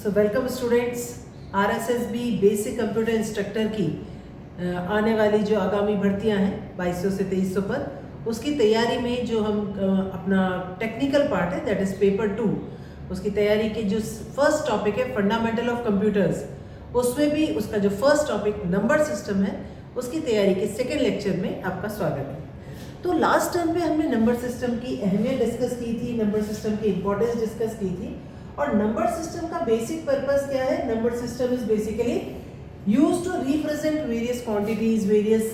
Welcome students, RSSB basic computer instructor की आने वाली जो आगामी भर्तियां हैं 2200 से 2300 पर, उसकी तैयारी में जो हम अपना टेक्निकल पार्ट है दैट इज पेपर 2, उसकी तैयारी की जो फर्स्ट टॉपिक है फंडामेंटल ऑफ कंप्यूटर्स, उसमें भी उसका जो फर्स्ट टॉपिक नंबर सिस्टम है उसकी तैयारी के सेकेंड लेक्चर में आपका स्वागत है। तो लास्ट टर्म पे हमने नंबर सिस्टम की अहमियत डिस्कस की थी, नंबर सिस्टम की इंपॉर्टेंस डिस्कस की थी। और नंबर सिस्टम का बेसिक पर्पस क्या है? Number system is basically used to represent various quantities, various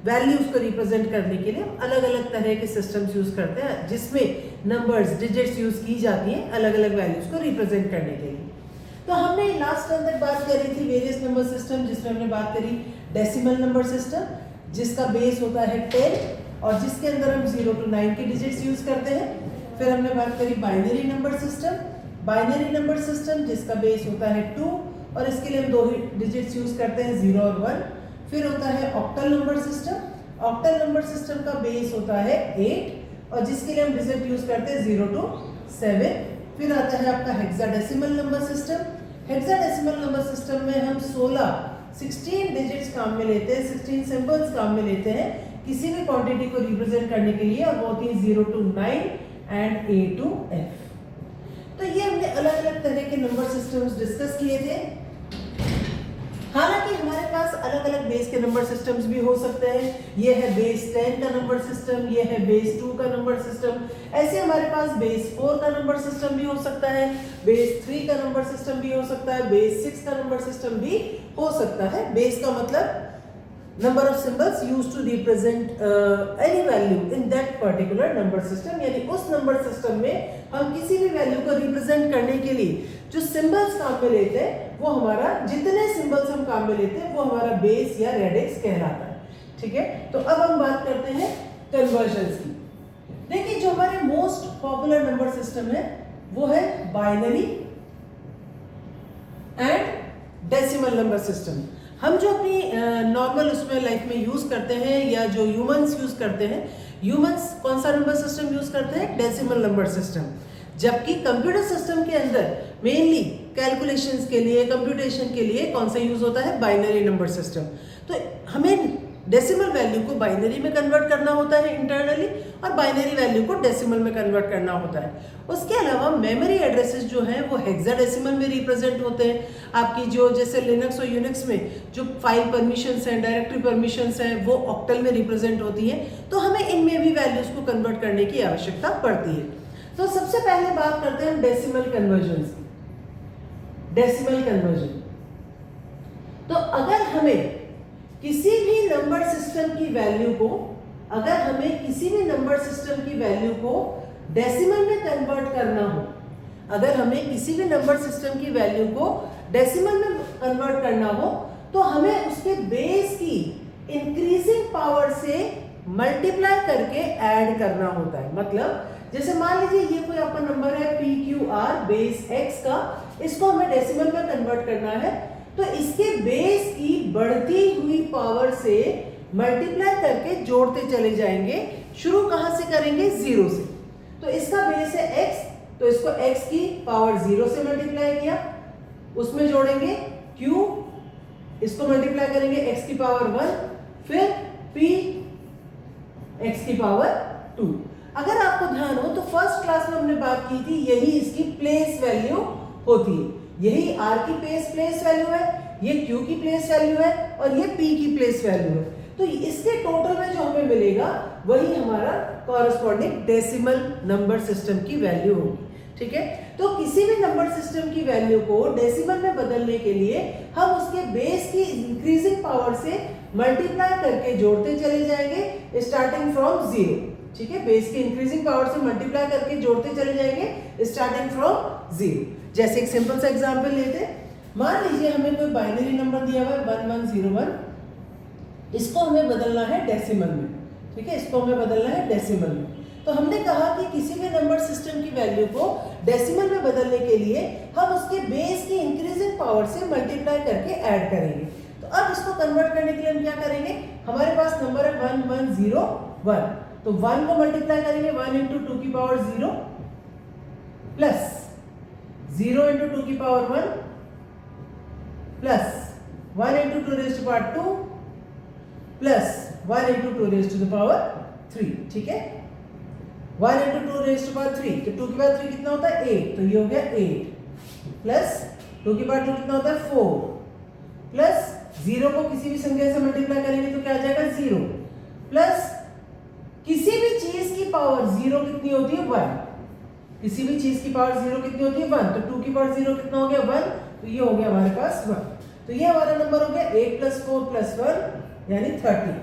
values को रिप्रेजेंट करने के लिए हम अलग अलग तरह के सिस्टम्स यूज करते हैं, जिसमें नंबर्स, डिजिट्स यूज की जाती हैं अलग अलग वैल्यूज को रिप्रेजेंट करने के लिए। तो हमने लास्ट टर्म तक बात करी थी वेरियस नंबर सिस्टम, जिसमें हमने बात करी डेसिमल नंबर सिस्टम, जिसका बेस होता है 10 और जिसके अंदर हम 0 to 9 के डिजिट्स यूज करते हैं। फिर हमने बात करी बाइनरी नंबर सिस्टम जिसका बेस होता है 2 और इसके लिए हम दो ही डिजिट्स यूज करते हैं 0 और 1। फिर होता है ऑक्टल नंबर सिस्टम का बेस होता है 8 और जिसके लिए हम डिजिट यूज करते हैं 0 to 7। फिर आता है आपका हेक्साडेसिमल नंबर सिस्टम में हम 16 डिजिट्स काम में लेते हैं, 16 सिंबल्स काम में लेते हैं किसी भी क्वांटिटी को रिप्रेजेंट करने के लिए, और वो होती है 0 to 9 and A to F। तो ये हमने अलग अलग तरह के नंबर सिस्टम्स डिस्कस किए थे। हालांकि हमारे पास अलग अलग बेस के नंबर सिस्टम्स भी हो सकते हैं। ये है बेस 10 का नंबर सिस्टम, ये है बेस 2 का नंबर सिस्टम, ऐसे हमारे पास बेस 4 का नंबर सिस्टम भी हो सकता है, बेस 3 का नंबर सिस्टम भी हो सकता है, बेस 6 का नंबर सिस्टम भी हो सकता है। बेस का मतलब number of symbols used to represent any value in that particular number system, यानी उस नंबर सिस्टम में हम किसी भी वैल्यू को रिप्रेजेंट करने के लिए जो सिंबल्स काम में लेते हैं, वो हमारा, जितने सिंबल्स हम काम में लेते हैं वो हमारा बेस या रेडिक्स कहलाता है। ठीक है, तो अब हम बात करते हैं कन्वर्जन्स की। देखिए, जो हमारे मोस्ट पॉपुलर नंबर सिस्टम है वो है binary and decimal number system. हम जो अपनी नॉर्मल उसमें लाइफ में यूज करते हैं या जो ह्यूमंस यूज करते हैं, ह्यूमंस कौन सा नंबर सिस्टम यूज करते हैं? Decimal number system. जबकि कंप्यूटर सिस्टम के अंदर मेनली कैलकुलेशंस के लिए, कंप्यूटेशन के लिए कौन सा यूज होता है? Binary number system. तो हमें डेसिमल वैल्यू को बाइनरी में कन्वर्ट करना होता है इंटरनली, और बाइनरी वैल्यू को डेसिमल में कन्वर्ट करना होता है। उसके अलावा मेमोरी एड्रेसेस जो हैं वो हेक्साडेसिमल में रिप्रेजेंट होते हैं। आपकी जो जैसे लिनक्स और यूनिक्स में जो फाइल परमिशंस हैं, डायरेक्टरी परमिशंस हैं, वो ऑक्टल में रिप्रेजेंट होती हैं। तो हमें इनमें भी वैल्यूज को कन्वर्ट करने की आवश्यकता पड़ती है। तो सबसे पहले बात करते हैं डेसिमल कन्वर्जन। तो अगर हमें किसी भी नंबर सिस्टम की वैल्यू को डेसिमल में कन्वर्ट करना हो, तो हमें उसके बेस की इंक्रीजिंग पावर से मल्टीप्लाई करके ऐड करना होता है। मतलब जैसे मान लीजिए ये कोई आपका नंबर है PQR बेस x का, इसको हमें डेसिमल में कन्वर्ट करना है, तो इसके बेस की बढ़ती हुई पावर से मल्टीप्लाई करके जोड़ते चले जाएंगे। शुरू कहां से करेंगे? 0 से। तो इसका बेस है x, तो इसको x की पावर 0 से मल्टीप्लाई किया, उसमें जोड़ेंगे q, इसको मल्टीप्लाई करेंगे x की पावर 1, फिर p x की पावर 2। अगर आपको ध्यान हो तो फर्स्ट क्लास में हमने बात की थी, यही इसकी प्लेस वैल्यू होती है। यही r की प्लेस वैल्यू है, ये q की प्लेस वैल्यू है और ये p की प्लेस वैल्यू है। तो इसके टोटल में जो हमें मिलेगा वही हमारा कॉरेस्पॉन्डिंग डेसिमल नंबर सिस्टम की वैल्यू होगी। ठीक है, तो किसी भी नंबर सिस्टम की वैल्यू को डेसिमल में बदलने के लिए हम उसके बेस की इंक्रीजिंग पावर से मल्टीप्लाई करके जोड़ते चले जाएंगे स्टार्टिंग फ्रॉम 0। ठीक है, बेस की इंक्रीजिंग पावर से मल्टीप्लाई करके जोड़ते चले जाएंगे स्टार्टिंग फ्रॉम 0। जैसे एक सिंपल सा एग्जांपल लेते हैं। मान लीजिए हमें कोई बाइनरी नंबर दिया हुआ है 1101, इसको हमें बदलना है डेसिमल में। ठीक है, इसको हमें बदलना है डेसिमल में। तो हमने कहा कि किसी भी नंबर सिस्टम की वैल्यू को डेसिमल में बदलने के लिए हम उसके बेस की इंक्रीजिंग पावर से मल्टीप्लाई करके ऐड करेंगे। तो अब इसको कन्वर्ट करने के लिए हम क्या करेंगे? हमारे पास नंबर है 1101, तो 1 को मल्टीप्लाई करेंगे 1 × 2 की पावर 0 प्लस 0 into 2 की power 1 plus 1 into 2 raised to power 2 plus 1 into 2 raised to the power 3, ठीक है। 1 into 2 raised to power 3, तो 2 की पावर 3 कितना होता है 8, तो ये हो गया 8 प्लस 2 की पावर 2 कितना होता है 4 प्लस 0 को किसी भी संख्या से मल्टीप्लाई करेंगे तो क्या आ जाएगा 0 प्लस किसी भी चीज की पावर 0 कितनी होती है 1, किसी भी चीज की पावर 0 कितनी होती है 1, तो 2 की पावर 0 कितना हो गया 1, तो ये हो गया हमारे पास 1, तो ये हमारा नंबर हो गया 8 + 4 + 1 यानी 30,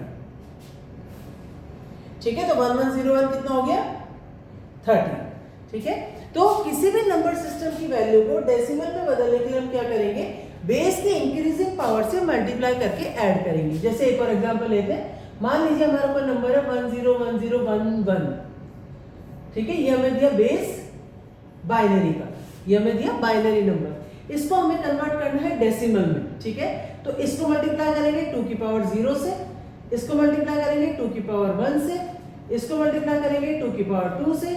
ठीक है। तो 1101 कितना हो गया 30, ठीक है। तो किसी भी नंबर सिस्टम की वैल्यू को डेसिमल में बदलने के लिए हम क्या करेंगे, बेस की इंक्रीजिंग पावर से मल्टीप्लाई करके ऐड करेंगे। जैसे एक और एग्जांपल लेते हैं, मान लीजिए हमारा कोई नंबर है 101011, ठीक है, ये हमें दिया बेस बाइनरी का, ये हमें दिया बाइनरी नंबर, इसको हमें कन्वर्ट करना है डेसिमल में, ठीक है। तो इसको मल्टीप्लाई करेंगे 2 की पावर 0 से, इसको मल्टीप्लाई करेंगे 2 की पावर 1 से, इसको मल्टीप्लाई करेंगे 2 की पावर 2 से,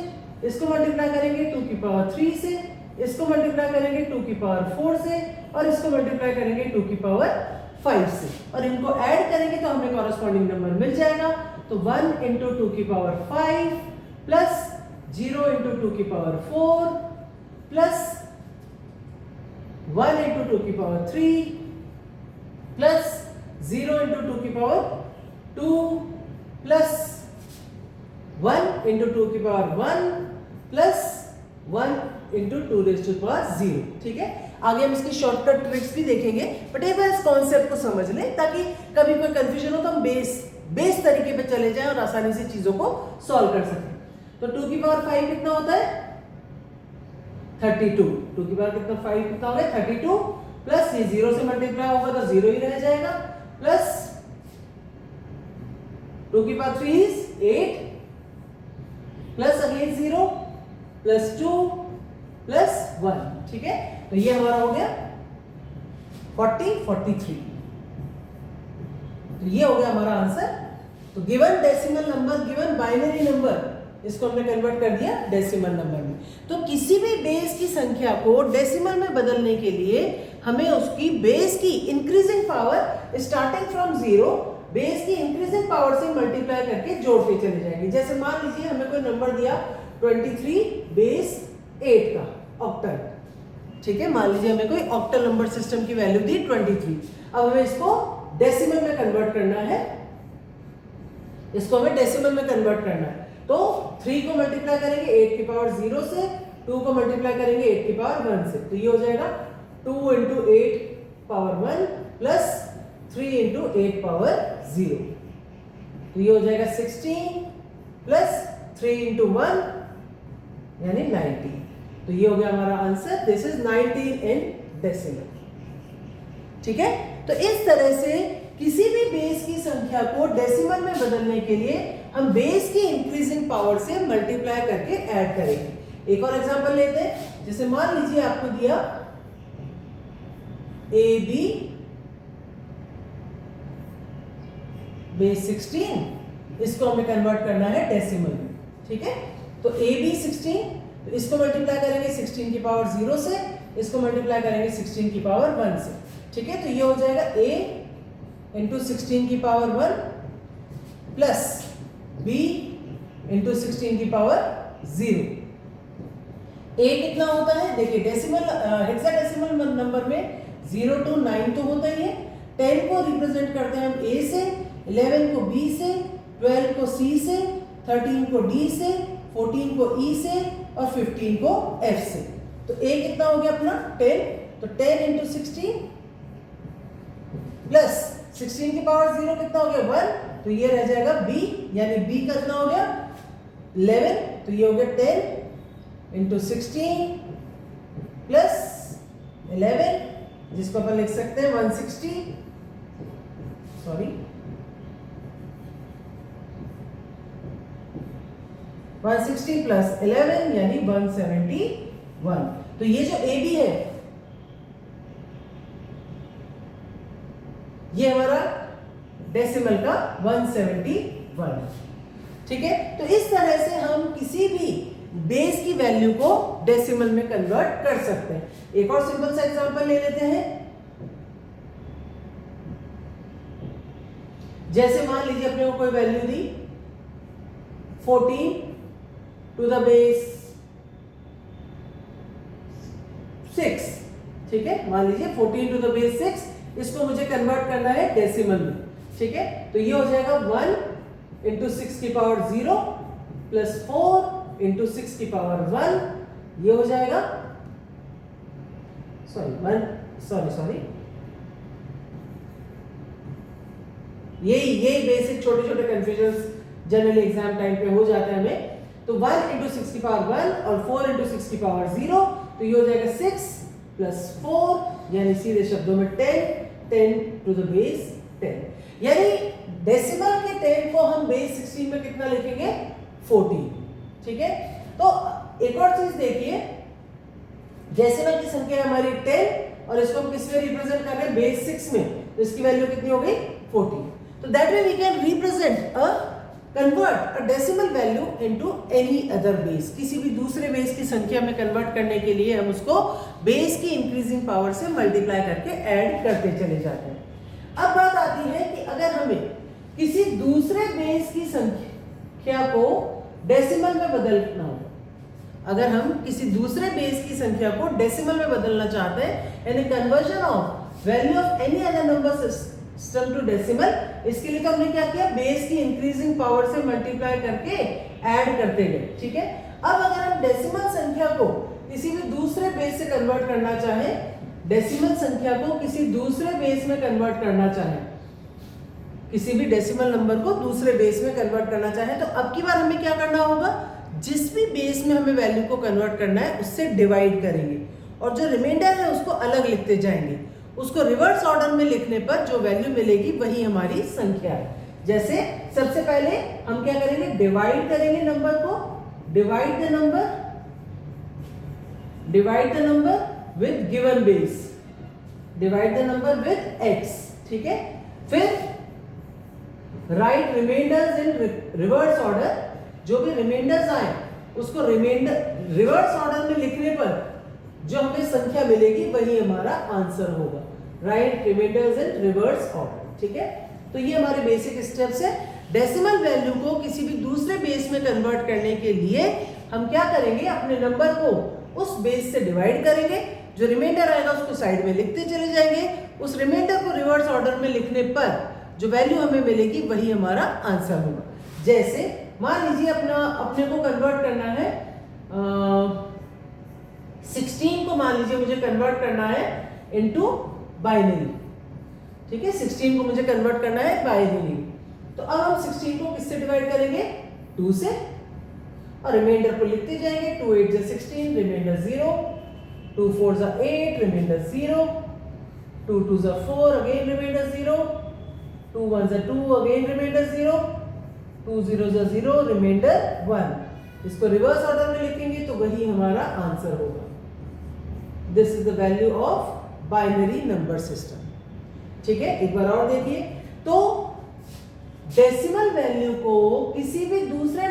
इसको मल्टीप्लाई करेंगे 2 की पावर 3 से, इसको मल्टीप्लाई करेंगे 2 की पावर 4 से, और इसको मल्टीप्लाई करेंगे 2 की पावर 5 से, और इनको ऐड करेंगे तो हमें कॉरेस्पॉन्डिंग नंबर मिल जाएगा। तो 1 into 2 की पावर 5 प्लस 0 into 2 की पावर 4 प्लस 1 into 2 की पावर 3 प्लस 0 into 2 की पावर 2 प्लस 1 into 2 की power 1 plus 1 into 2 raised to the power 0, ठीक है। आगे हम इसकी शॉर्टकट ट्रिक्स भी देखेंगे, बट एक बार इस कॉन्सेप्ट को समझ लें ताकि कभी कोई कंफ्यूजन हो तो हम बेस तरीके पे चले जाएं और आसानी से चीजों को सॉल्व कर सकें। तो 2 की पावर 5 कितना होता है 32, 2 की पावर कितना 5 कितना हो गया 32 प्लस ये 0 से मल्टीप्लाई होगा तो 0 ही रह जाएगा, प्लस 2 की power 3 is 8 plus again 0 plus 2 plus 1, ठीक है। तो ये हमारा हो गया 43, तो ये हो गया हमारा आंसर। तो given decimal number, given binary number, इसको हमने कन्वर्ट कर दिया डेसिमल नंबर में। तो किसी भी बेस की संख्या को डेसिमल में बदलने के लिए हमें उसकी बेस की increasing power starting from 0 base की इंक्रीजिंग पावर से मल्टीप्लाई करके जोड़ते चले जाएंगे। जैसे मान लीजिए हमें कोई नंबर दिया 23 बेस 8 का ऑक्टल, ठीक है, मान लीजिए हमें कोई ऑक्टल नंबर सिस्टम की वैल्यू दी 23। अब हमें इसको डेसिमल में कन्वर्ट करना है, इसको हमें डेसिमल में कन्वर्ट करना है। तो 3 को मल्टीप्लाई करेंगे 8 की पावर 0 से, 2 को मल्टीप्लाई करेंगे 8 की पावर 1 से, तो ये हो जाएगा 2 into 8 power 1 plus 3 into 8 power 0, तो ये हो जाएगा 16 प्लस 3 into 1 यानी 90। तो ये हो गया हमारा answer, this is 19 in decimal, ठीक है। तो इस तरह से किसी भी बेस की संख्या को डेसिमल में बदलने के लिए हम बेस की इंक्रीजिंग पावर से मल्टीप्लाई करके ऐड करेंगे। एक और एग्जांपल लेते हैं, जैसे मान लीजिए आपको दिया AB बेस 16, इसको हमें कन्वर्ट करना है डेसिमल में, ठीक है। तो AB 16, तो इसको मल्टीप्लाई करेंगे 16 की पावर 0 से, इसको मल्टीप्लाई करेंगे 16 की पावर 1 से, ठीक है। तो ये हो जाएगा A इंटू 16 की पावर 1 प्लस B इंटू 16 की पावर 0। A कितना होता है, देखिए डेसिमल हेक्साडेसिमल नंबर में 0 to 9 तो होता ही है। 10 को रिप्रेजेंट करते हैं हम A से, 11 को B से, 12 को C से, 13 को D से, 14 को E से और 15 को F से। तो A कितना हो गया अपना 10, तो 10 इंटू 16 प्लस 16 की पावर 0 कितना हो गया 1, तो ये रह जाएगा B, यानी B का कितना हो गया 11, तो ये हो गया 10 इंटू 16 प्लस 11, जिसको अपन लिख सकते हैं 160, सॉरी 160 प्लस 11 यानी 171। तो ये जो AB है ये हमारा डेसिमल का 171, ठीक है। तो इस तरह से हम किसी भी बेस की वैल्यू को डेसिमल में कन्वर्ट कर सकते हैं। एक और सिंपल सा एग्जांपल ले लेते हैं। जैसे मान लीजिए अपने को कोई वैल्यू दी 14 टू द बेस 6, ठीक है, मान लीजिए 14 टू द बेस 6, इसको मुझे कन्वर्ट करना है डेसिमल में, ठीक है। तो ये हो जाएगा 1 इंटू 6 की पावर 0 प्लस 4 इंटू 6 की पावर 1, ये हो जाएगा सॉरी यही बेसिक छोटे छोटे कंफ्यूजन जनरली एग्जाम टाइम पे हो जाते हैं हमें। तो 1 इंटू 6 की पावर 1 और 4 इंटू 6 की पावर 0, तो ये हो जाएगा 6 प्लस 4 यानी सीधे शब्दों में 10 टू द बेस 10, यानी डेसिमल के 10 को हम बेस 16 में कितना लिखेंगे 14, ठीक है। तो एक और चीज देखिए, डेसिमल की संख्या है हमारी 10 और इसको हम किस में रिप्रेजेंट कर रहे हैं बेस 6 में, तो इसकी वैल्यू कितनी हो गई 14। तो that way we can represent convert a decimal value into any other base, किसी भी दूसरे बेस की संख्या में कन्वर्ट करने के लिए हम उसको बेस की इंक्रीजिंग पावर से मल्टीप्लाई करके ऐड करते चले जाते हैं। अब बात आती है कि अगर हमें किसी दूसरे बेस की संख्या को डेसिमल में बदलना हो, अगर हम किसी दूसरे बेस की संख्या को डेसिमल में बदलना चाहते हैं, यानी conversion of value of any other number system to decimal, इसके लिए तो हमने क्या किया, बेस की इंक्रीजिंग पावर से मल्टीप्लाई करके ऐड करते गए, ठीक है। अब अगर हम डेसिमल संख्या को किसी भी दूसरे बेस से कन्वर्ट करना चाहें, डेसिमल संख्या को किसी दूसरे बेस में कन्वर्ट करना चाहें, किसी भी डेसिमल नंबर को दूसरे बेस में कन्वर्ट करना चाहें, तो अब की बार हमें क्या करना होगा, जिस भी बेस में हमें वैल्यू को कन्वर्ट करना है उससे डिवाइड करेंगे और जो रिमाइंडर है उसको अलग लिखते जाएंगे। उसको रिवर्स ऑर्डर में लिखने पर जो वैल्यू मिलेगी वही हमारी संख्या है। जैसे सबसे पहले हम क्या करेंगे, डिवाइड करेंगे नंबर को, divide the number with given base, divide the number with x, ठीक है। फिर राइट रिमाइंडर्स इन रिवर्स ऑर्डर, जो भी रिमाइंडर्स आए उसको रिवर्स ऑर्डर में लिखने पर जो हमें संख्या मिलेगी वही हमारा आंसर होगा। राइट रिमाइंडर्स इन रिवर्स ऑर्डर, ठीक है। तो ये हमारे बेसिक स्टेप्स है। डेसिमल वैल्यू को किसी भी दूसरे बेस में कन्वर्ट करने के लिए हम क्या करेंगे, अपने नंबर को उस बेस से डिवाइड करेंगे, जो रिमाइंडर आएगा उसको साइड में लिखते चले जाएंगे, उस रिमाइंडर को रिवर्स ऑर्डर में लिखने पर जो वैल्यू हमें मिलेगी वही हमारा आंसर होगा। जैसे मान लीजिए अपने को कन्वर्ट करना है 16 को, मान लीजिए मुझे कन्वर्ट करना है इनटू बाइनरी, ठीक है, 16 को मुझे कन्वर्ट करना है बाइनरी। तो अब हम 16 को किससे डिवाइड करेंगे, 2 से, और रिमाइंडर को लिखते जाएंगे, 2 8 जा 16, रिमाइंडर 0, 2 4 जा 8, रिमाइंडर 0, 2 2 जा 4, अगेन रिमाइंडर 0, 2 1 जा 2, अगेन रिमाइंडर 0, 2 0 जा 0, रिमाइंडर 1। इसको रिवर्स ऑर्डर में लिखेंगे तो वही हमारा आंसर होगा। This is the value of binary number system, ठीक है। एक बार और देखिए, तो डेसिमल वैल्यू को किसी भी दूसरे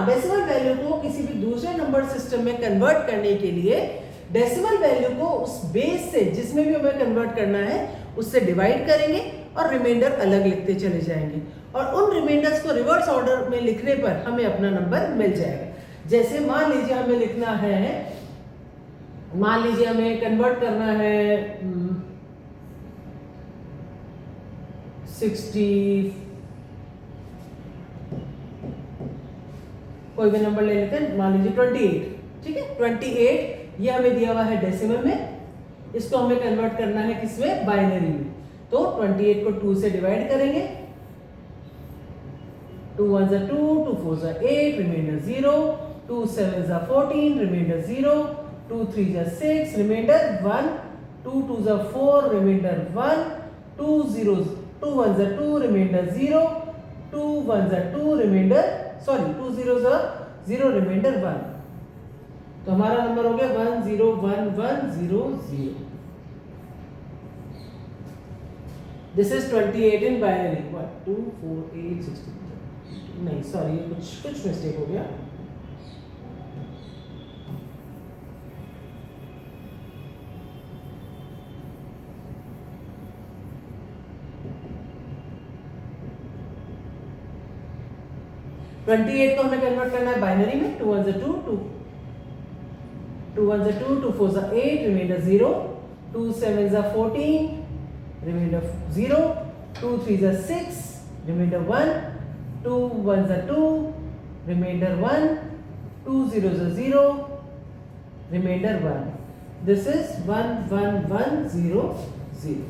डेसिमल वैल्यू को किसी भी दूसरे नंबर सिस्टम में कन्वर्ट करने के लिए डेसिमल वैल्यू को उस बेस से जिसमें भी हमें कन्वर्ट करना है उससे डिवाइड करेंगे और रिमाइंडर अलग लिखते चले जाएंगे, और उन रिमाइंडर्स को रिवर्स ऑर्डर में लिखने पर हमें अपना नंबर मिल जाएगा। जैसे मान लीजिए हमें लिखना है, मान लीजिए हमें कन्वर्ट करना है 60, कोई भी नंबर ले लेते हैं, मान लीजिए 28, ठीक है, 28 ये हमें दिया हुआ है डेसिमल में, इसको हमें कन्वर्ट करना है किसमें, बाइनरी में। तो 28 को 2 से डिवाइड करेंगे, 2 1 जा 2, 2 4 जा 8, रिमाइंडर 0, 2 7 जा 14, रिमाइंडर 0, 2 3 जा 6, रिमाइंडर 1, 2 2 जा 4, रिमाइंडर 1, 2 1 जा 2, रिमाइंडर 0, 2 1 जा 2, रिमाइंडर 2 0 जा 0, रिमाइंडर 1। तो हमारा नंबर हो गया 1 0 1 1 0 0। This is 28 in binary. 1 2 4 8 16, नहीं सॉरी कुछ मिस्टेक हो गया, 28 को हमें कन्वर्ट करना है बाइनरी में, 2 1 2, 2 1 2, 2 4 8, remainder 0, 2 7 14, remainder 0, 2 3 6, remainder 1, 2 1 2, remainder 1, 2 0 0, remainder 1. This is 1 1 1 0 0.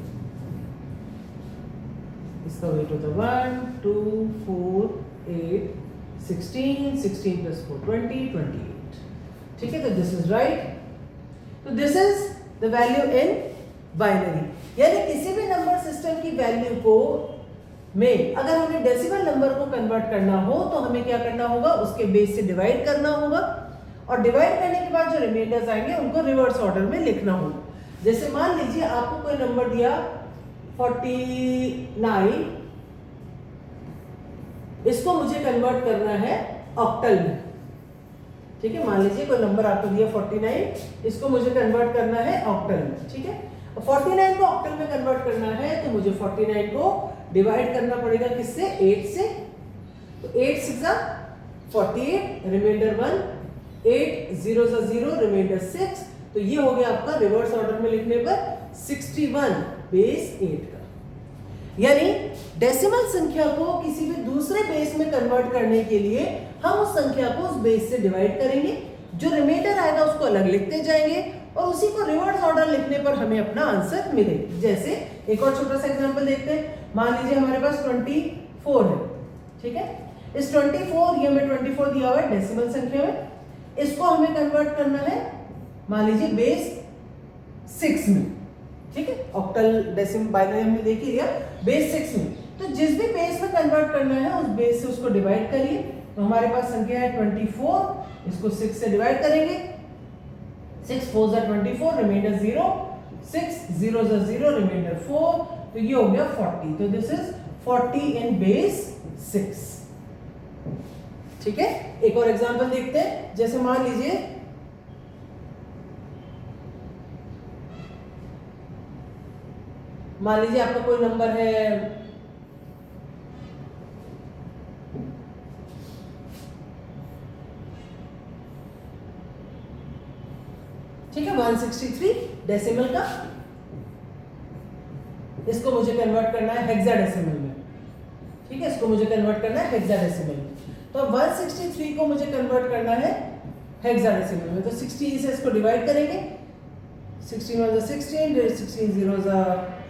इसका वेट होता है 1 2 4 8 16, 16 plus 4 20 28. ठीक है, तो दिस इज राइट. तो this is the value in binary. यानी किसी भी नंबर सिस्टम की वैल्यू को में अगर हमें डेसिमल नंबर को कन्वर्ट करना हो तो हमें क्या करना होगा, उसके बेस से डिवाइड करना होगा और डिवाइड करने के बाद जो रिमाइंडर्स आएंगे उनको रिवर्स ऑर्डर में लिखना होगा. जैसे मान लीजिए आपको कोई नंबर दिया 49, इसको मुझे कन्वर्ट करना है ऑक्टल में. ठीक है, मान लीजिए कोई नंबर आपको दिया 49, इसको मुझे कन्वर्ट करना है ऑक्टल में. ठीक है, 49 को ऑक्टल में कन्वर्ट करना है तो मुझे 49 को डिवाइड करना पड़ेगा किससे, 8 से. तो 8 6 48, रिमाइंडर 1, 8 0 0, रिमाइंडर 6. तो ये हो गया आपका रिवर्स ऑर्डर में लिखने पर 61 बेस 8 का. यानी डेसिमल संख्या को किसी भी दूसरे बेस में कन्वर्ट करने के लिए हम उस संख्या को उस बेस से डिवाइड करेंगे, जो रिमाइंडर आएगा उसको अलग लिखते जाएंगे और उसी को रिवर्स ऑर्डर लिखने पर हमें अपना आंसर मिलेगा. जैसे एक और छोटा सा एग्जांपल देखते हैं. मान लीजिए हमारे पास 24 है. ठीक है, इस 24 ये हमें 24 दिया हुआ है डेसिमल संख्या में. इसको हमें कन्वर्ट करना है मान लीजिए बेस 6 में. ठीक है, ऑक्टल डेसिमल बाइनरी हमने देख ही लिया बेस 6 में. तो जिस भी बेस में कन्वर्ट करना है उस बेस से उसको डिवाइड करिए. तो हमारे पास संख्या है 24, इसको 6 से डिवाइड करेंगे. 6 4 24, रिमाइंडर 0, 6 0 0, रिमाइंडर 4. तो ये हो गया 40. तो दिस इज 40 इन बेस 6. ठीक है, एक और एग्जांपल देखते हैं. जैसे मान लीजिए आपका कोई नंबर है ठीक है 163 डेसिमल का. इसको मुझे कन्वर्ट करना है हेक्साडेसिमल में. ठीक है, इसको मुझे कन्वर्ट करना है हेक्साडेसिमल में. तो 163 को मुझे कन्वर्ट करना है हेक्साडेसिमल में. तो 16 से इसको डिवाइड करेंगे. 16 1 16, 16 0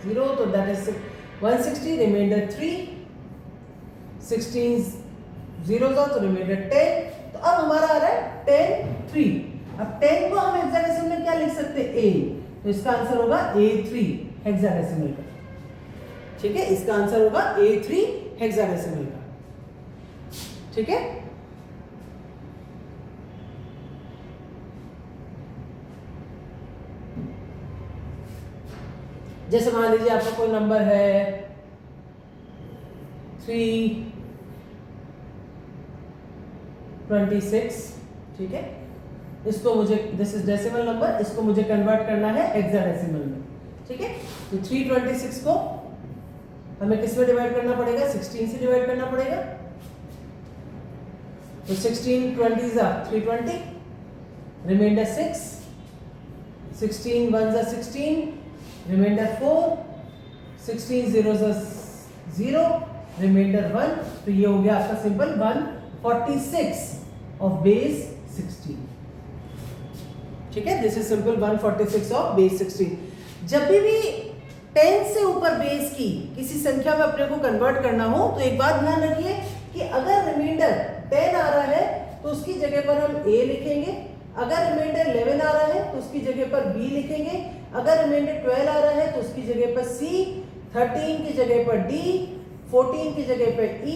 0, तो दैट इज 160, रिमाइंडर 3, 16 0 तो रिमाइंडर 10. तो अब हमारा आ रहा है 10 3. अब 10 को हम हेक्साडेसिमल में क्या लिख सकते हैं, A. तो इसका आंसर होगा A3 हेक्साडेसिमल का. ठीक है, इसका आंसर होगा A3 हेक्साडेसिमल का. ठीक है, जैसे मान लीजिए आपका कोई नंबर है 326. ठीक है, इसको मुझे, दिस इज डेसिमल नंबर, इसको मुझे कन्वर्ट करना है हेक्साडेसिमल में. ठीक है, तो 326 को हमें किस में डिवाइड करना पड़ेगा, 16 से डिवाइड करना पड़ेगा. तो 16 20 320, रिमाइंडर 6, 16 1 16, रिमाइंडर 4, 16 0 0, रिमाइंडर 1. तो ये हो गया आपका सिंपल 146 ऑफ बेस 16. ठीक है, this is simple 146 of base 16. जब भी 10 से ऊपर बेस की किसी संख्या में अपने को कन्वर्ट करना हो तो एक बात ध्यान रखिए कि अगर रिमाइंडर 10 आ रहा है तो उसकी जगह पर हम A लिखेंगे. अगर रिमाइंडर 11 आ रहा है तो उसकी जगह पर B लिखेंगे. अगर रिमाइंडर 12 आ रहा है तो उसकी जगह पर C, 13 की जगह पर D, 14 की जगह पर E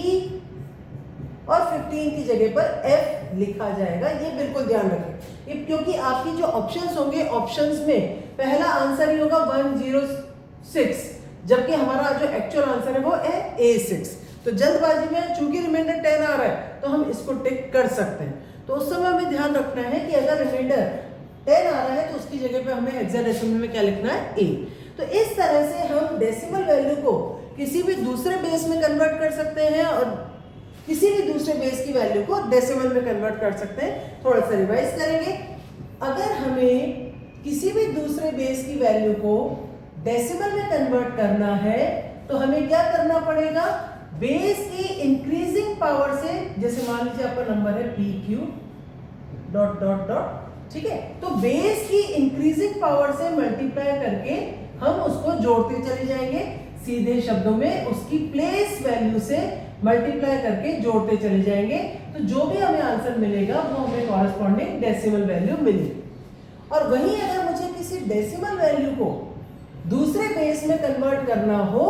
और 15 की जगह पर F लिखा जाएगा. ये बिल्कुल ध्यान रखें, क्योंकि आपकी जो ऑप्शंस होंगे, ऑप्शंस में पहला आंसर ही होगा 106, जबकि हमारा जो एक्चुअल आंसर है वो है A6. तो जल्दबाजी में चूंकि रिमाइंडर 10 आ रहा है तो हम इसको टिक कर सकते हैं. तो उस समय हमें ध्यान रखना है कि अगर रिमाइंडर 10 आ रहा है तो उसकी जगह पे हमें हेक्साडेसिमल में क्या लिखना है, A. तो इस तरह से हम डेसिमल वैल्यू को किसी भी दूसरे बेस में कन्वर्ट कर सकते हैं और किसी भी दूसरे बेस की वैल्यू को डेसिमल में कन्वर्ट कर सकते हैं। थोड़ा सा रिवाइज करेंगे। अगर हमें किसी भी दूसरे बेस की वैल्यू को डेसिमल में कन्वर्ट करना है तो हमें क्या करना पड़ेगा, बेस की इंक्रीजिंग पावर से, जैसे मान लीजिए आपका नंबर है P Q dot dot dot, ठीक है, तो बेस की इंक्रीजिंग पावर से मल्टीप्लाई करके हम उसको जोड़ते चले जाएंगे। सीधे शब्दों में उसकी प्लेस वैल्यू से मल्टीप्लाई करके जोड़ते चले जाएंगे, तो जो भी हमें आंसर मिलेगा वो हमें कॉरेस्पॉन्डिंग डेसिमल वैल्यू मिलेगी। और वहीं अगर मुझे किसी डेसिमल वैल्यू को दूसरे बेस में कन्वर्ट करना हो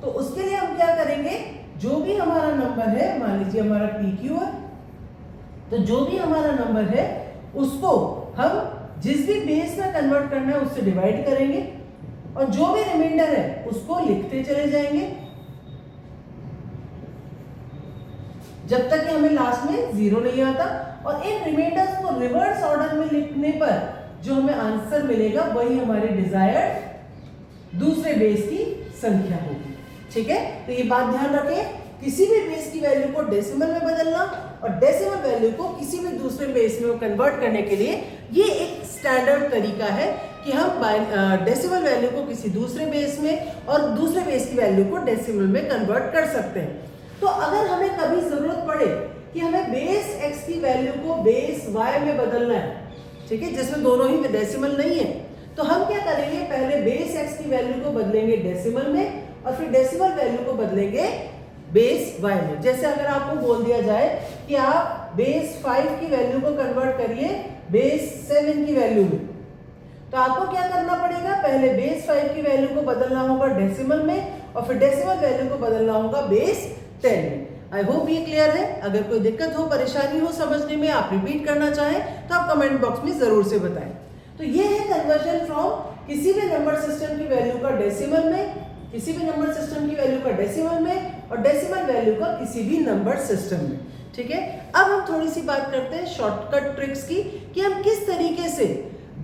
तो उसके लिए हम क्या करेंगे, जो भी हमारा नंबर है, मान लीजिए हमारा पी क्यू है, तो जो भी हमारा नंबर है उसको हम जिस भी बेस में कन्वर्ट करना है उससे डिवाइड करेंगे और जो भी रिमाइंडर है उसको लिखते चले जाएंगे जब तक कि हमें लास्ट में जीरो नहीं आता। और इन रिमाइंडर्स को रिवर्स ऑर्डर में लिखने पर जो हमें आंसर मिलेगा वही हमारे डिजायर्ड दूसरे बेस की संख्या होगी। ठीक है, तो ये बात ध्यान रखें, किसी भी बेस की वैल्यू को डेसिमल में बदलना और डेसिमल वैल्यू को किसी भी दूसरे बेस में कन्वर्ट करने के लिए ये एक स्टैंडर्ड तरीका है कि हम डेसिमल वैल्यू को किसी दूसरे बेस में और दूसरे बेस की वैल्यू को डेसिमल में कन्वर्ट कर सकते हैं। तो अगर हमें कभी जरूरत पड़े कि हमें बेस x की वैल्यू को बेस y में बदलना है, ठीक है, जिसमें दोनों ही डेसिमल नहीं है, तो हम क्या करेंगे, पहले बेस x की वैल्यू को बदलेंगे डेसिमल में और फिर डेसिमल वैल्यू को बदलेंगे बेस y में। जैसे अगर आपको बोल दिया जाए कि आप बेस 5 की वैल्यू को कन्वर्ट करिए बेस 7 की वैल्यू में, तो आपको क्या करना पड़ेगा, पहले बेस 5 की वैल्यू को बदलना होगा डेसिमल में और फिर डेसिमल वैल्यू को बदलना होगा बेस 10 में। आई होप ये क्लियर है। अगर कोई दिक्कत हो, परेशानी हो समझने में, आप रिपीट करना चाहें तो आप कमेंट बॉक्स में जरूर से बताएं। तो ये है कन्वर्जन फ्रॉम किसी भी नंबर सिस्टम की वैल्यू का डेसिमल में, किसी भी नंबर सिस्टम की वैल्यू का डेसिमल में और डेसिमल वैल्यू का किसी भी नंबर सिस्टम में। ठीक है, अब हम थोड़ी सी बात करते हैं शॉर्टकट ट्रिक्स की कि हम किस तरीके से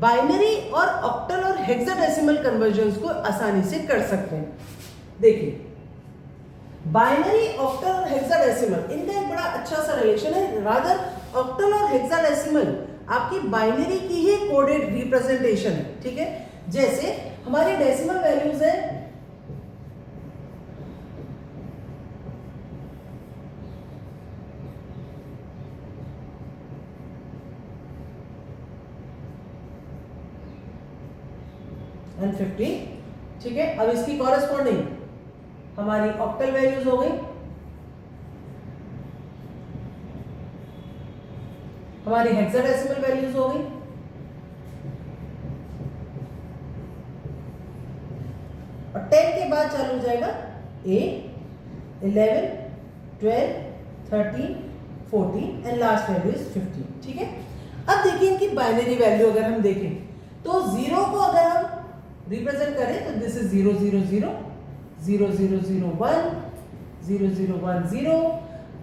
बाइनरी और ऑक्टल और हेक्साडेसिमल कन्वर्जन्स को आसानी से कर सकते हैं। देखिए, बाइनरी, ऑक्टल और हेक्साडेसिमल, इनका एक बड़ा अच्छा सा रिलेशन है। रादर ऑक्टल और हेक्साडेसिमल आपकी बाइनरी की ही कोडेड रिप्रेजेंटेशन है। ठीक है, जैसे हमारी डेसिमल वैल्यूज है 50। ठीक है, अब इसकी कॉरेस्पॉन्डिंग हमारी ऑक्टल वैल्यूज हो गई, हमारी हेक्साडेसिमल वैल्यूज हो गई, और 10 के बाद चालू हो जाएगा 8, 11, 12, 13, 14 एंड लास्ट वैल्यू इज 15। ठीक है, अब देखिए इनकी बाइनरी वैल्यू अगर हम देखें तो जीरो को अगर हम रिप्रेजेंट करें तो दिस इज 0 0 0 0 0 0 1 0 0 1 0।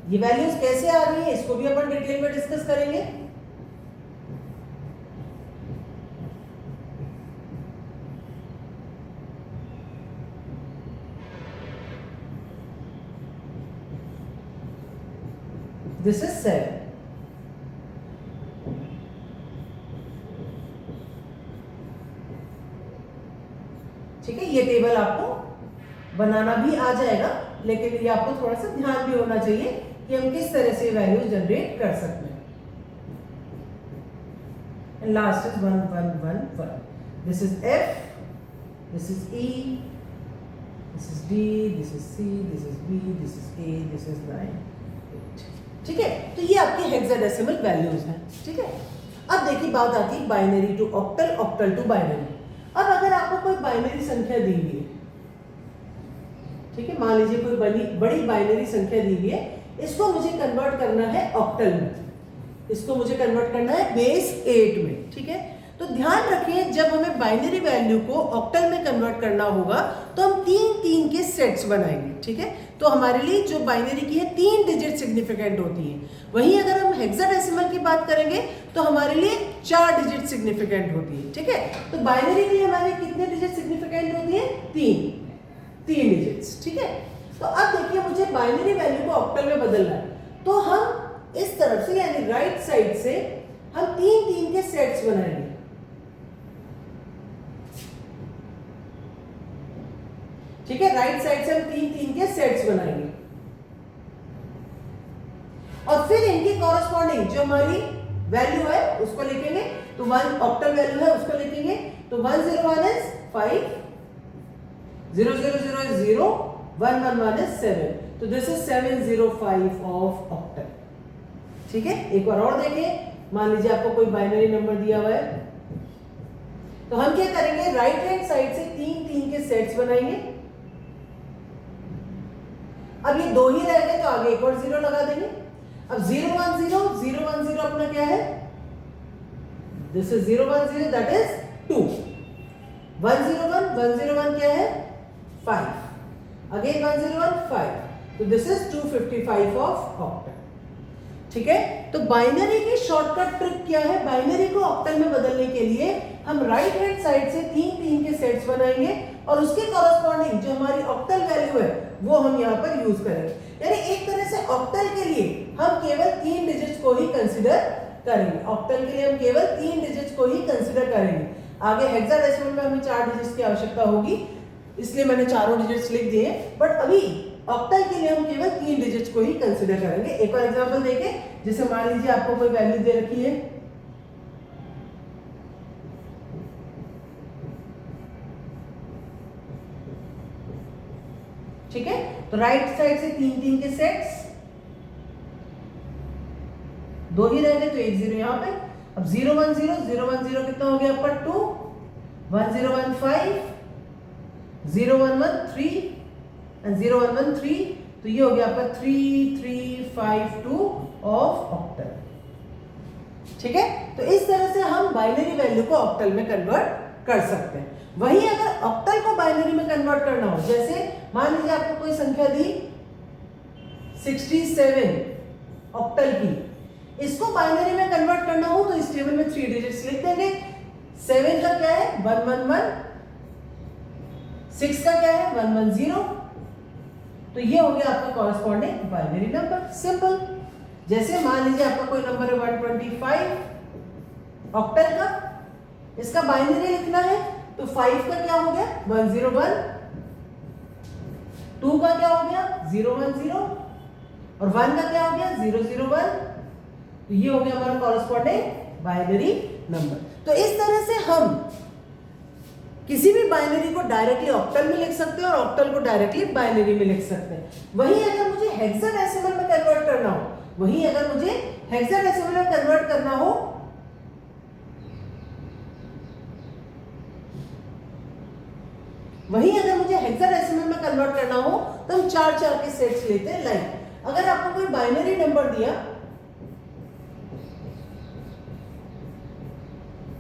ये वैल्यूज कैसे आ रही है इसको भी अपन डिटेल में डिस्कस करेंगे। This is 7। ठीक है, ये टेबल आपको बनाना भी आ जाएगा, लेकिन ये आपको थोड़ा सा ध्यान भी होना चाहिए कि हम किस तरह से वैल्यूज जनरेट कर सकते हैं। Last is 1 1 1 1। This is F, this is E, this is D, this is C, this is B, this is A, this is 9 8। ठीक है, तो ये आपके हेक्साडेसिमल वैल्यूज हैं। ठीक है, अब देखिए बात आती है binary to octal, octal to binary. अब अगर आपको कोई बाइनरी संख्या दी हुई है, ठीक है, मान लीजिए कोई बड़ी बाइनरी संख्या दी हुई है, इसको मुझे कन्वर्ट करना है ऑक्टल में, इसको मुझे कन्वर्ट करना है बेस 8 में। ठीक है, तो ध्यान रखिए जब हमें बाइनरी वैल्यू को ऑक्टल में कन्वर्ट करना होगा तो हम 3 के सेट्स बनाएंगे। ठीक है, तो हमारे लिए जो बाइनरी की है 3 डिजिट सिग्निफिकेंट होती है, वहीं अगर हम हेक्साडेसिमल की बात करेंगे तो हमारे लिए 4 डिजिट सिग्निफिकेंट होती है। ठीक है, तो बाइनरी के लिए हमारे कितने डिजिट सिग्निफिकेंट होती है, 3 डिजिट्स। ठीक है, तो अब देखिए मुझे बाइनरी वैल्यू को ऑक्टल में बदलना है, तो हम इस तरफ से यानी राइट साइड से हम 3 के सेट्स बनाएंगे। ठीक है, राइट साइड से हम 3 के सेट्स बनाएंगे और फिर इनकी कॉरस्पॉन्डिंग जो हमारी वैल्यू है उसको लिखेंगे। तो 1 ऑक्टल वैल्यू है उसको लिखेंगे। तो 101 इज 5, 000 इज 0, 111 इज 7। तो दिस इज 705 ऑफ ऑक्टल। ठीक है, एक बार और देखें। मान लीजिए आपको कोई बाइनरी नंबर दिया हुआ है, तो हम क्या करेंगे, राइट हैंड साइड से 3 के सेट्स बनाएंगे। अब ये 2 ही रह गए तो आगे एक और 0 लगा देंगे। अब 010 अपना क्या है, दिस इज 010 दैट इज 2। 101 क्या है, 5। अगेन 101 5। तो दिस इज 255 ऑफ ऑक्टल। ठीक है, तो बाइनरी की शॉर्टकट ट्रिक क्या है, बाइनरी को ऑक्टल में बदलने के लिए हम राइट हैंड साइड से 3 के सेट्स बनाएंगे और उसके कॉरस्पॉन्डिंग जो हमारी ऑक्टल वैल्यू है वो हम यहाँ पर यूज करेंगे। यानी एक तरह से ऑक्टल के लिए हम केवल 3 डिजिट्स को ही कंसीडर करेंगे। ऑक्टल के लिए हम केवल 3 डिजिट्स को ही कंसीडर करेंगे। आगे हेक्साडेसिमल में हमें 4 डिजिट्स की आवश्यकता होगी, इसलिए मैंने चारों डिजिट्स लिख दिए। बट अभी ऑक्टल के लिए हम केवल 3 डिजिट्स को ही कंसीडर करेंगे। एक और एग्जांपल देखें, जैसे मान लीजिए आपको कोई वैल्यू दे रखी है, ठीक है, तो राइट साइड से 3 के सेट्स, 2 ही रह गए तो 1 0 यहां पे। अब 010 कितना हो गया आपका 2, 1015, 011 3 011 तो ये हो गया आपका 3352 ऑफ ऑक्टल। ठीक है, तो इस तरह से हम बाइनरी वैल्यू को ऑक्टल में कन्वर्ट कर सकते हैं। वहीं अगर ऑक्टल को बाइनरी में कन्वर्ट करना हो, जैसे मान लीजिए आपको कोई संख्या दी 67 ऑक्टल की, इसको बाइनरी में कन्वर्ट करना हो तो इस टेबल में 3 डिजिट्स लिख देंगे। 7 का क्या है 111, 6 का क्या है 110, तो ये हो गया आपका कॉरस्पॉन्डिंग बाइनरी नंबर। सिंपल। जैसे मान लीजिए आपका कोई नंबर है 125 ऑक्टल का, इसका बाइनरी लिखना है तो 5 का क्या हो गया 101, 2 का क्या हो गया 010 और 1 का क्या हो गया 001। तो ये हो गया हमारा कॉरस्पॉन्डिंग बाइनरी नंबर। तो इस तरह से हम किसी भी बाइनरी को डायरेक्टली ऑक्टल में लिख सकते हैं और ऑक्टल को डायरेक्टली बाइनरी में लिख सकते हैं। वहीं अगर मुझे हेक्साडेसिमल में कन्वर्ट करना हो, तो हम 4 के सेट्स लेते हैं। लाइक अगर आपको कोई बाइनरी नंबर दिया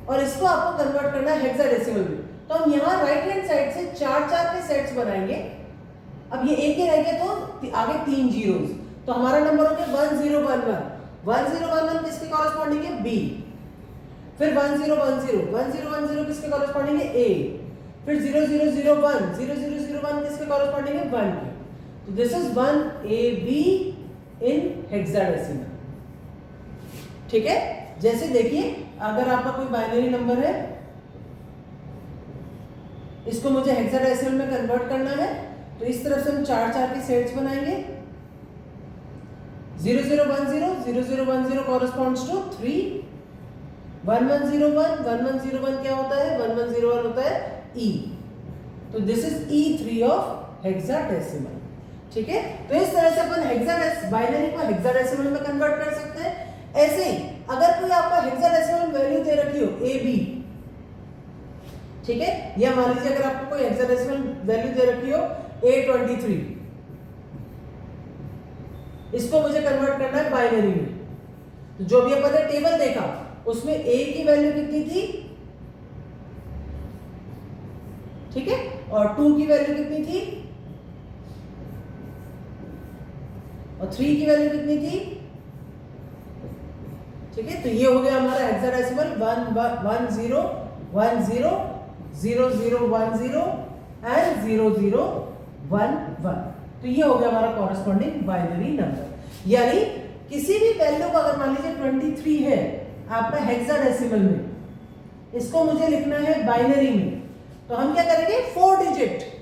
और इसको आपको कन्वर्ट करना है हेक्साडेसिमल में, तो हम यहाँ राइट हैंड साइड से 4 के सेट्स बनाएंगे। अब ये एक ही रह गया तो आगे 3 जीरोस, तो हमारा नंबर हो गया 1011। 1011 किसके कॉरस्पॉन्डिंग है बी, फिर 1010 किसके कॉरस्पॉन्डिंग है ए, फिर 0001 किसके कॉरस्पॉन्डिंग है 1 के। तो this is 1AB in hexadecimal. ठीक है, जैसे देखिए अगर आपका कोई बाइनरी नंबर है, इसको मुझे हेक्साडेसिमल में कन्वर्ट करना है, तो इस तरफ से हम 4 के सेट्स बनाएंगे। 0010 कॉरस्पॉन्ड्स टू 3, 1101 क्या होता है 1101 होता है E, तो this is E3 of hexadecimal. ठीक है, तो इस तरह से अपन बाइनरी को हेक्साडेसिमल में कन्वर्ट कर सकते हैं। ऐसे ही अगर कोई आपका हेक्साडेसिमल वैल्यू दे रखी हो AB, ठीक है, या मान लीजिए अगर आपको कोई हेक्साडेसिमल वैल्यू दे रखी हो A23, इसको मुझे कन्वर्ट करना है बाइनरी में। तो जो भी अपन ने टेबल देखा उसमें A की वैल्यू कितनी थी, ठीक है, और 2 की वैल्यू कितनी थी और 3 की वैल्यू कितनी थी। ठीक है, तो ये हो गया हमारा हेक्साडेसिमल 11010 0010 एंड 0011। तो ये हो गया हमारा कॉरस्पॉन्डिंग बाइनरी नंबर। यानी किसी भी वैल्यू को अगर मान लीजिए 23 है आपका हेक्साडेसिमल में, इसको मुझे लिखना है बाइनरी में, तो हम क्या करेंगे 4 डिजिट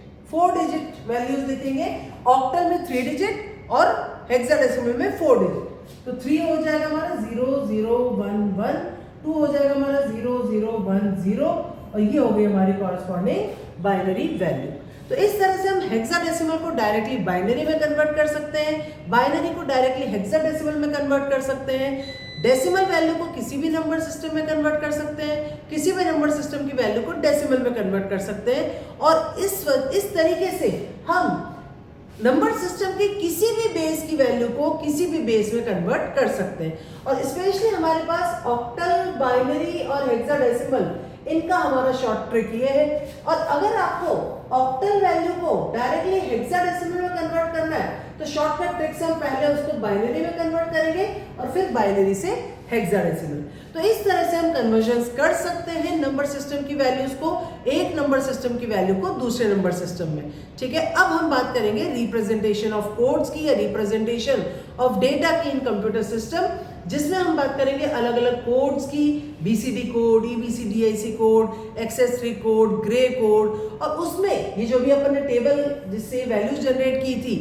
वैल्यूज लिखेंगे। ऑक्टल में 3 डिजिट और हेक्साडेसिमल में 4 डिजिट। तो 3 हो जाएगा हमारा 0 0 1 1, 2 हो जाएगा हमारा 0 0 1 0 और ये हो गई हमारी कॉरस्पॉन्डिंग बाइनरी वैल्यू। तो इस तरह से हम हेक्साडेसिमल को डायरेक्टली बाइनरी में कन्वर्ट कर सकते हैं, बाइनरी को डायरेक्टली हेक्साडेसिमल में कन्वर्ट कर सकते हैं, डेसिमल वैल्यू को किसी भी नंबर सिस्टम में कन्वर्ट कर सकते हैं, किसी भी नंबर सिस्टम की वैल्यू को डेसिमल में कन्वर्ट कर सकते हैं। और इस तरीके से हम नंबर सिस्टम के किसी भी बेस की वैल्यू को किसी भी बेस में कन्वर्ट कर सकते हैं। और स्पेशली हमारे पास ऑक्टल, बाइनरी और हेक्साडेसिमल, इनका हमारा शॉर्ट ट्रिक ये है। और अगर आपको ऑक्टल वैल्यू को डायरेक्टली हेक्साडेसिमल में कन्वर्ट करना है तो शॉर्टकट ट्रिक से हम पहले उसको बाइनरी में कन्वर्ट करेंगे और फिर बाइनरी से हेक्साडेसिमल। तो इस तरह से हम कन्वर्जन्स कर सकते हैं नंबर सिस्टम की वैल्यूज को, एक नंबर सिस्टम की वैल्यू को दूसरे नंबर सिस्टम में। ठीक है, अब हम बात करेंगे रिप्रेजेंटेशन ऑफ कोड्स की या रिप्रेजेंटेशन ऑफ डेटा की इन कंप्यूटर सिस्टम, जिसमें हम बात करेंगे अलग अलग कोड्स की, BCD code, EBCDIC code, XS3 code, grey code, और उसमें ये जो भी अपन ने टेबल जिससे वैल्यूज जनरेट की थी,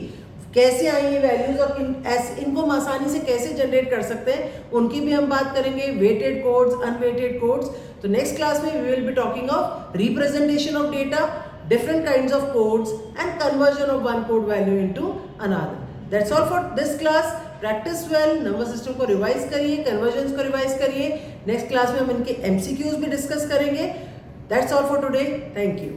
कैसे आई ये वैल्यूज और इनको हम आसानी से कैसे जनरेट कर सकते हैं, उनकी भी हम बात करेंगे, वेटेड कोड्स, अनवेटेड कोड्स। तो नेक्स्ट क्लास में we will be talking of representation of data, different kinds of codes and conversion of one code value into another. That's all for this class. Practice well, number system को revise करिए, convergence को revise करिए। Next class में हम इनके MCQs भी discuss करेंगे। That's all for today. Thank you.